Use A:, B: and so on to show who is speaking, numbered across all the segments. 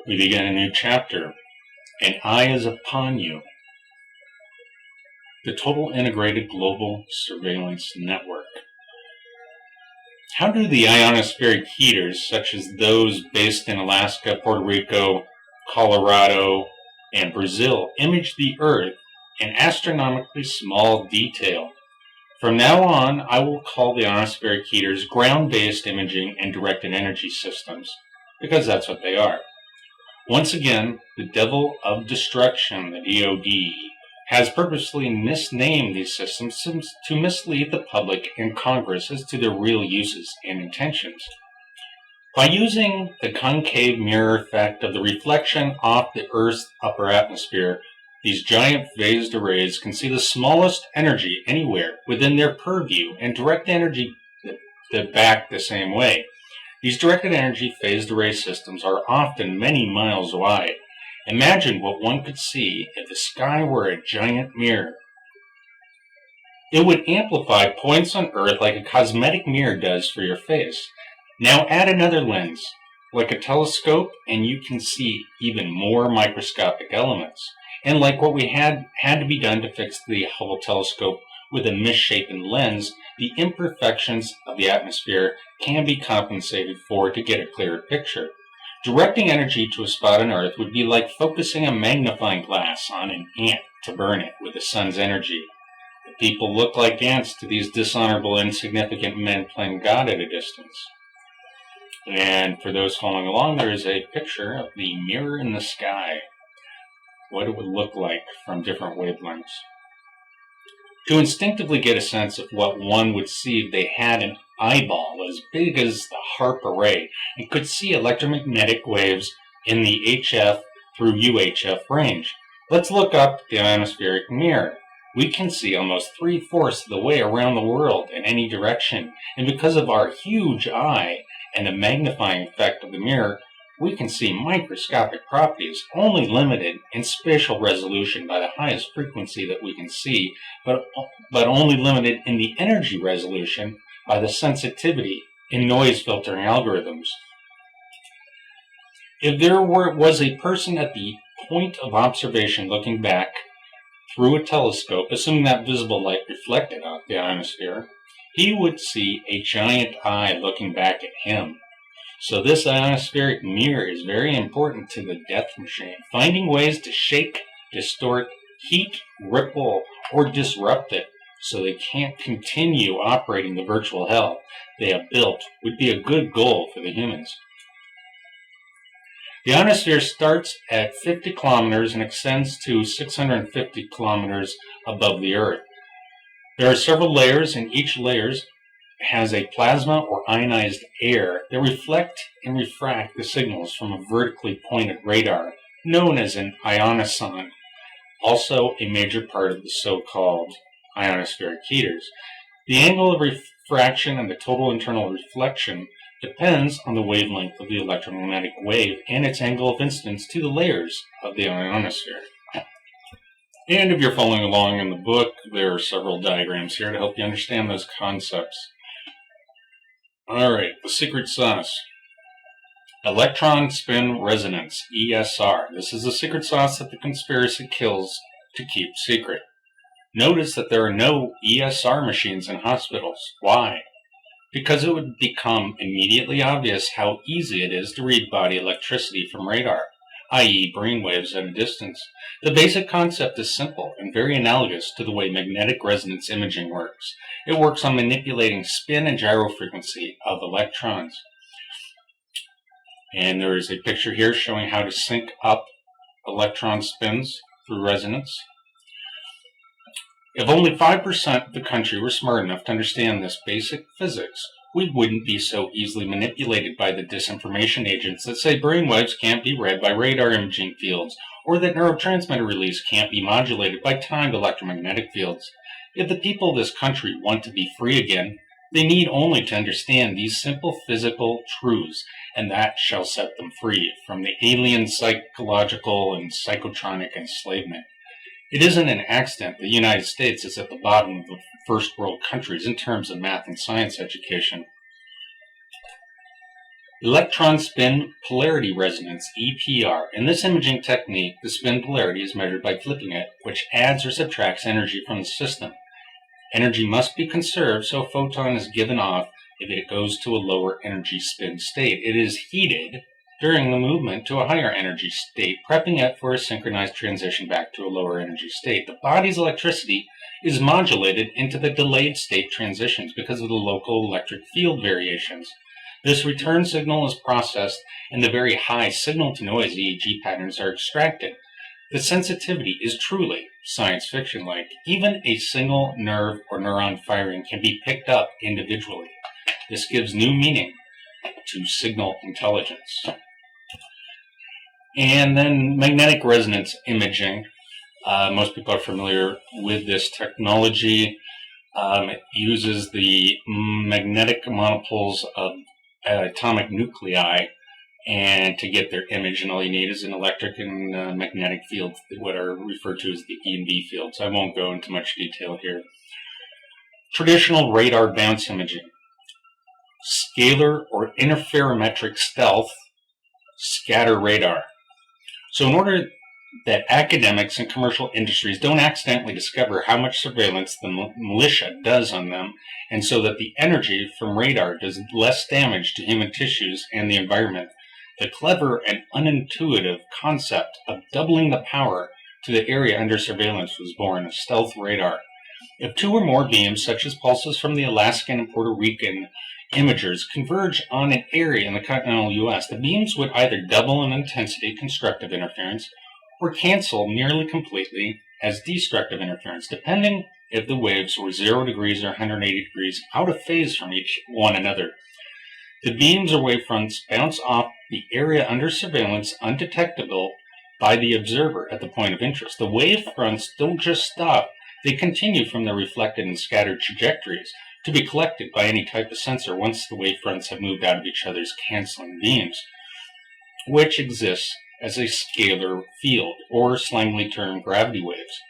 A: We begin a new chapter. An eye is upon you. The Total Integrated Global Surveillance Network. How do the ionospheric heaters, such as those based in Alaska, Puerto Rico, Colorado, and Brazil, image the Earth in astronomically small detail? From now on, I will call the ionospheric heaters ground-based imaging and directed energy systems, because that's what they are. Once again, the devil of destruction, the DoD, has purposely misnamed these systems to mislead the public and Congress as to their real uses and intentions. By using the concave mirror effect of the reflection off the Earth's upper atmosphere, these giant phased arrays can see the smallest energy anywhere within their purview and direct energy back the same way. These directed energy phased array systems are often many miles wide. Imagine what one could see if the sky were a giant mirror. It would amplify points on Earth like a cosmetic mirror does for your face. Now add another lens, like a telescope, and you can see even more microscopic elements. And like what we had to be done to fix the Hubble telescope with a misshapen lens, the imperfections of the atmosphere can be compensated for to get a clearer picture. Directing energy to a spot on Earth would be like focusing a magnifying glass on an ant to burn it with the sun's energy. The people look like ants to these dishonorable, insignificant men playing God at a distance. And for those following along, there is a picture of the mirror in the sky, what it would look like from different wavelengths. To instinctively get a sense of what one would see if they had an eyeball as big as the HARP array and could see electromagnetic waves in the HF through UHF range. Let's look up the ionospheric mirror. We can see almost 3/4 of the way around the world in any direction, and because of our huge eye and the magnifying effect of the mirror, we can see microscopic properties only limited in spatial resolution by the highest frequency that we can see, but only limited in the energy resolution by the sensitivity in noise filtering algorithms. If there was a person at the point of observation looking back through a telescope, assuming that visible light reflected off the ionosphere, he would see a giant eye looking back at him. So this ionospheric mirror is very important to the death machine, finding ways to shake, distort, heat, ripple, or disrupt it so they can't continue operating the virtual hell they have built would be a good goal for the humans. The ionosphere starts at 50 kilometers and extends to 650 kilometers above the Earth. There are several layers, and each layer has a plasma or ionized air that reflect and refract the signals from a vertically pointed radar known as an ionoson, also a major part of the so-called ionospheric heaters. The angle of refraction and the total internal reflection depends on the wavelength of the electromagnetic wave and its angle of incidence to the layers of the ionosphere. And if you're following along in the book, there are several diagrams here to help you understand those concepts. All right, the secret sauce. Electron spin resonance, ESR. This is the secret sauce that the conspiracy kills to keep secret. Notice that there are no ESR machines in hospitals. Why? Because it would become immediately obvious how easy it is to read body electricity from radar, i.e. brainwaves at a distance. The basic concept is simple and very analogous to the way magnetic resonance imaging works. It works on manipulating spin and gyrofrequency of electrons. And there is a picture here showing how to sync up electron spins through resonance. If only 5% of the country were smart enough to understand this basic physics, we wouldn't be so easily manipulated by the disinformation agents that say brainwaves can't be read by radar imaging fields, or that neurotransmitter release can't be modulated by timed electromagnetic fields. If the people of this country want to be free again, they need only to understand these simple physical truths, and that shall set them free from the alien psychological and psychotronic enslavement. It isn't an accident the United States is at the bottom of the first world countries in terms of math and science education. Electron spin polarity resonance, EPR. In this imaging technique, the spin polarity is measured by flipping it, which adds or subtracts energy from the system. Energy must be conserved, so a photon is given off if it goes to a lower energy spin state. It is heated during the movement to a higher energy state, prepping it for a synchronized transition back to a lower energy state. The body's electricity is modulated into the delayed state transitions because of the local electric field variations. This return signal is processed and the very high signal-to-noise EEG patterns are extracted. The sensitivity is truly science fiction-like. Even a single nerve or neuron firing can be picked up individually. This gives new meaning to signal intelligence. And then magnetic resonance imaging. Most people are familiar with this technology. It uses the magnetic monopoles of atomic nuclei and to get their image, and all you need is an electric and magnetic field, what are referred to as the EMB fields. I won't go into much detail here. Traditional radar bounce imaging. Scalar or interferometric stealth scatter radar. So in order that academics and commercial industries don't accidentally discover how much surveillance the militia does on them, and so that the energy from radar does less damage to human tissues and the environment, the clever and unintuitive concept of doubling the power to the area under surveillance was born, a stealth radar. If two or more beams, such as pulses from the Alaskan and Puerto Rican imagers, converge on an area in the continental U.S., the beams would either double in intensity, constructive interference, or cancel nearly completely as destructive interference, depending if the waves were 0 degrees or 180 degrees out of phase from one another. The beams or wavefronts bounce off the area under surveillance undetectable by the observer at the point of interest. The wavefronts don't just stop, they continue from their reflected and scattered trajectories to be collected by any type of sensor once the wavefronts have moved out of each other's canceling beams, which exists as a scalar field, or slangily termed gravity waves.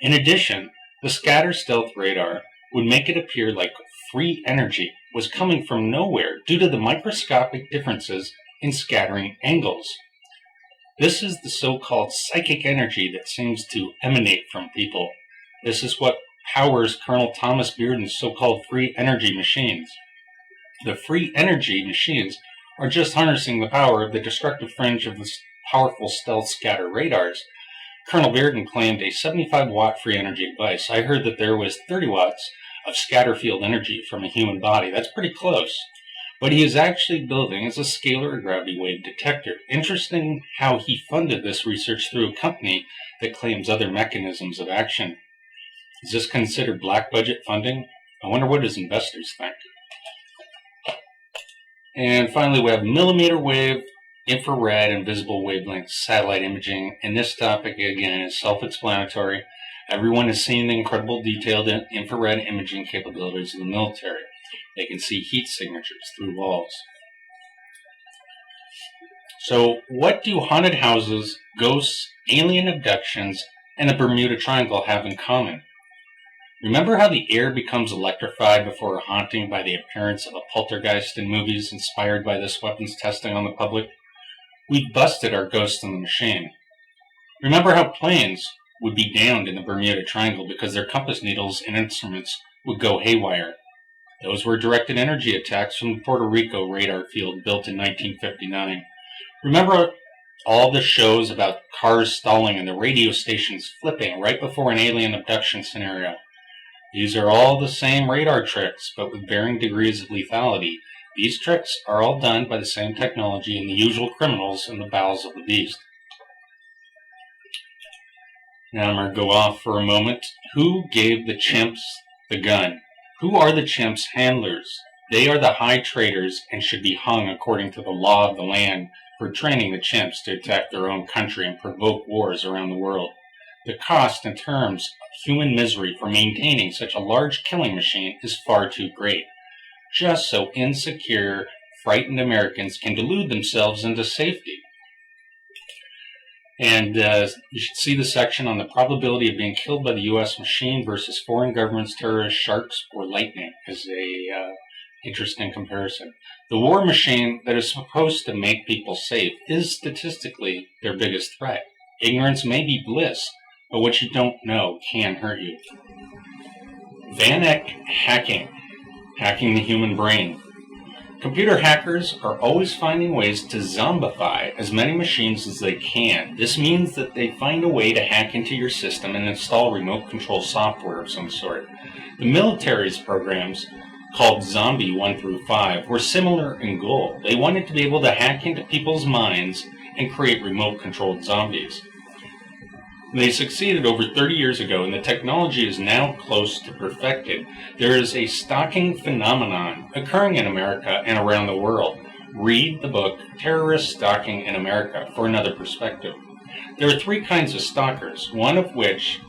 A: In addition, the scatter stealth radar would make it appear like free energy was coming from nowhere due to the microscopic differences in scattering angles. This is the so-called psychic energy that seems to emanate from people. This is what powers Colonel Thomas Bearden's so-called free energy machines. The free energy machines are just harnessing the power of the destructive fringe of the powerful stealth scatter radars. Colonel Bearden claimed a 75-watt free energy device. I heard that there was 30 watts of scatter field energy from a human body. That's pretty close. What he is actually building is a scalar or gravity wave detector. Interesting how he funded this research through a company that claims other mechanisms of action. Is this considered black budget funding? I wonder what his investors think. And finally, we have millimeter wave, infrared, and visible wavelength satellite imaging. And this topic, again, is self-explanatory. Everyone has seen the incredible detailed infrared imaging capabilities of the military. They can see heat signatures through walls. So what do haunted houses, ghosts, alien abductions, and the Bermuda Triangle have in common? Remember how the air becomes electrified before a haunting by the appearance of a poltergeist in movies inspired by this weapons testing on the public? We've busted our ghosts in the machine. Remember how planes would be downed in the Bermuda Triangle because their compass needles and instruments would go haywire. Those were directed energy attacks from the Puerto Rico radar field built in 1959. Remember all the shows about cars stalling and the radio stations flipping right before an alien abduction scenario? These are all the same radar tricks, but with varying degrees of lethality. These tricks are all done by the same technology and the usual criminals in the bowels of the beast. Now I'm going to go off for a moment. Who gave the chimps the gun? Who are the chimps' handlers? They are the high traitors and should be hung according to the law of the land for training the chimps to attack their own country and provoke wars around the world. The cost in terms of human misery for maintaining such a large killing machine is far too great, just so insecure, frightened Americans can delude themselves into safety. And you should see the section on the probability of being killed by the U.S. machine versus foreign governments, terrorists, sharks, or lightning as a Interesting comparison. The war machine that is supposed to make people safe is statistically their biggest threat. Ignorance may be bliss, but what you don't know can hurt you. Van Eck hacking the human brain. Computer hackers are always finding ways to zombify as many machines as they can. This means that they find a way to hack into your system and install remote control software of some sort. The military's programs, called Zombie 1 through 5, were similar in goal. They wanted to be able to hack into people's minds and create remote-controlled zombies. They succeeded over 30 years ago, and the technology is now close to perfected. There is a stalking phenomenon occurring in America and around the world. Read the book Terrorist Stalking in America for another perspective. There are three kinds of stalkers, one of which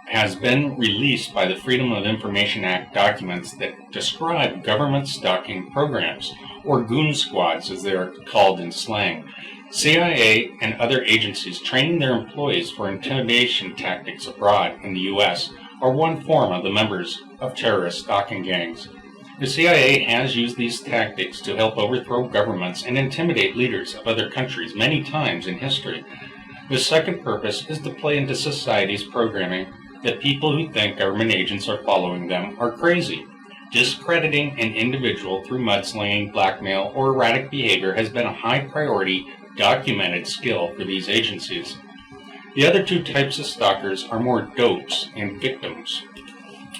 A: has been released by the Freedom of Information Act documents that describe government stalking programs, or goon squads as they are called in slang. CIA and other agencies training their employees for intimidation tactics abroad in the U.S. are one form of the members of terrorist stalking gangs. The CIA has used these tactics to help overthrow governments and intimidate leaders of other countries many times in history. The second purpose is to play into society's programming that people who think government agents are following them are crazy. Discrediting an individual through mudslinging, blackmail, or erratic behavior has been a high priority documented skill for these agencies. The other two types of stalkers are more dopes and victims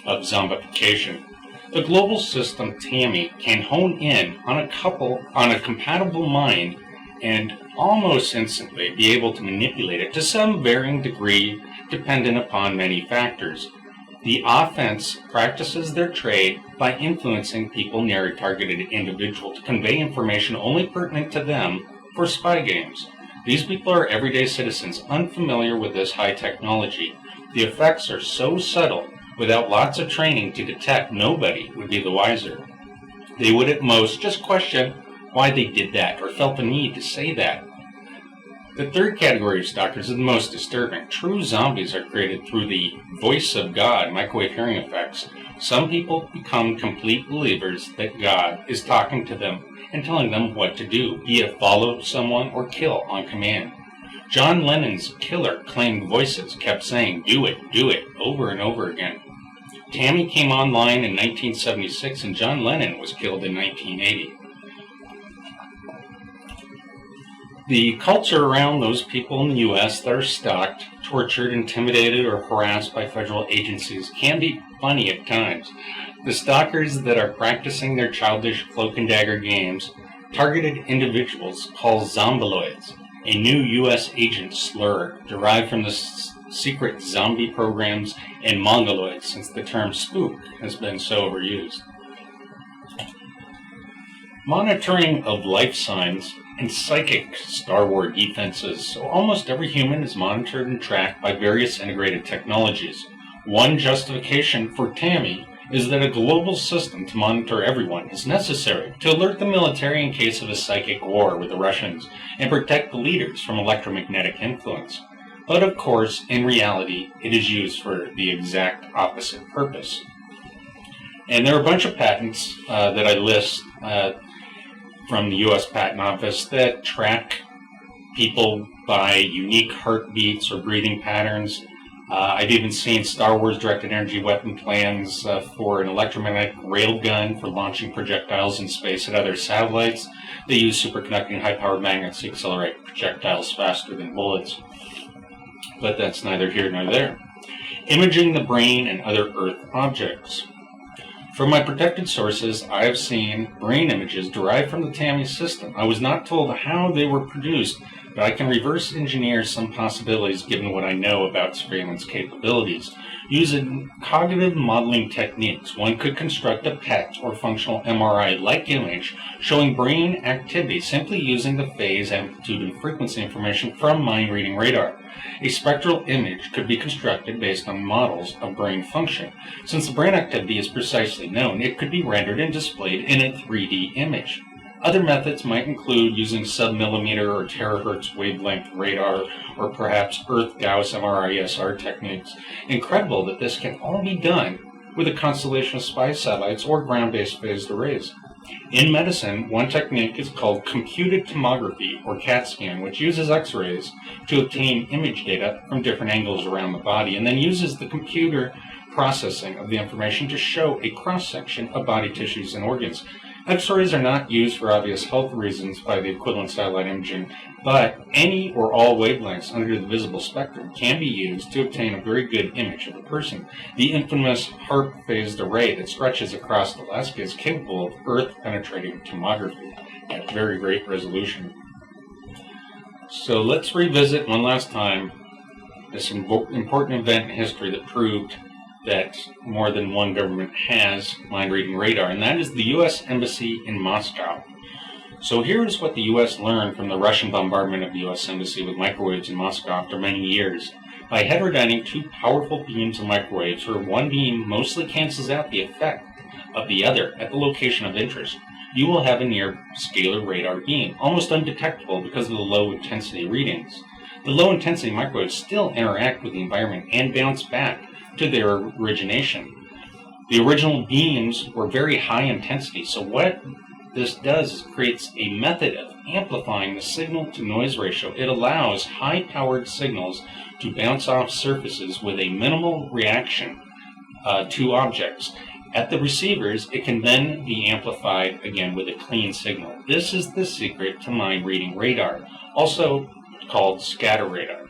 A: of zombification. The global system TAMI can hone in on a compatible mind and almost instantly be able to manipulate it to some varying degree dependent upon many factors. The offense practices their trade by influencing people near a targeted individual to convey information only pertinent to them for spy games. These people are everyday citizens unfamiliar with this high technology. The effects are so subtle, without lots of training to detect, nobody would be the wiser. They would at most just question why they did that or felt the need to say that. The third category of stalkers is the most disturbing. True zombies are created through the voice of God, microwave hearing effects. Some people become complete believers that God is talking to them and telling them what to do, be it follow someone or kill on command. John Lennon's killer claimed voices kept saying, do it, over and over again. TAMI came online in 1976 and John Lennon was killed in 1980. The culture around those people in the U.S. that are stalked, tortured, intimidated, or harassed by federal agencies can be funny at times. The stalkers that are practicing their childish cloak and dagger games targeted individuals called zombiloids, a new U.S. agent slur derived from the secret zombie programs and mongoloids, since the term spook has been so overused. Monitoring of life signs and psychic Star Wars defenses. So almost every human is monitored and tracked by various integrated technologies. One justification for TAMI is that a global system to monitor everyone is necessary to alert the military in case of a psychic war with the Russians and protect the leaders from electromagnetic influence. But of course, in reality, it is used for the exact opposite purpose. And there are a bunch of patents that I list from the U.S. Patent Office that track people by unique heartbeats or breathing patterns. I've even seen Star Wars directed energy weapon plans for an electromagnetic railgun for launching projectiles in space at other satellites. They use superconducting high-powered magnets to accelerate projectiles faster than bullets. But that's neither here nor there. Imaging the brain and other Earth objects. From my protected sources, I have seen brain images derived from the TAMI system. I was not told how they were produced, but I can reverse engineer some possibilities given what I know about surveillance capabilities. Using cognitive modeling techniques, one could construct a PET or functional MRI-like image showing brain activity simply using the phase, amplitude, and frequency information from mind-reading radar. A spectral image could be constructed based on models of brain function. Since the brain activity is precisely known, it could be rendered and displayed in a 3D image. Other methods might include using sub-millimeter or terahertz wavelength radar, or perhaps Earth Gauss MR-ISR techniques. Incredible that this can all be done with a constellation of spy satellites or ground-based phased arrays. In medicine, one technique is called computed tomography, or CAT scan, which uses X-rays to obtain image data from different angles around the body, and then uses the computer processing of the information to show a cross-section of body tissues and organs. X-rays are not used for obvious health reasons by the equivalent satellite imaging, but any or all wavelengths under the visible spectrum can be used to obtain a very good image of a person. The infamous HARP-phased array that stretches across Alaska is capable of Earth-penetrating tomography at very great resolution. So let's revisit one last time this important event in history that proved that more than one government has mind-reading radar, and that is the U.S. Embassy in Moscow. So here's what the U.S. learned from the Russian bombardment of the U.S. Embassy with microwaves in Moscow after many years. By heterodyning two powerful beams of microwaves, where one beam mostly cancels out the effect of the other at the location of interest, you will have a near-scalar radar beam, almost undetectable because of the low-intensity readings. The low-intensity microwaves still interact with the environment and bounce back to their origination. The original beams were very high intensity, so what this does is creates a method of amplifying the signal-to-noise ratio. It allows high-powered signals to bounce off surfaces with a minimal reaction to objects. At the receivers, it can then be amplified again with a clean signal. This is the secret to mind-reading radar, also called scatter radar.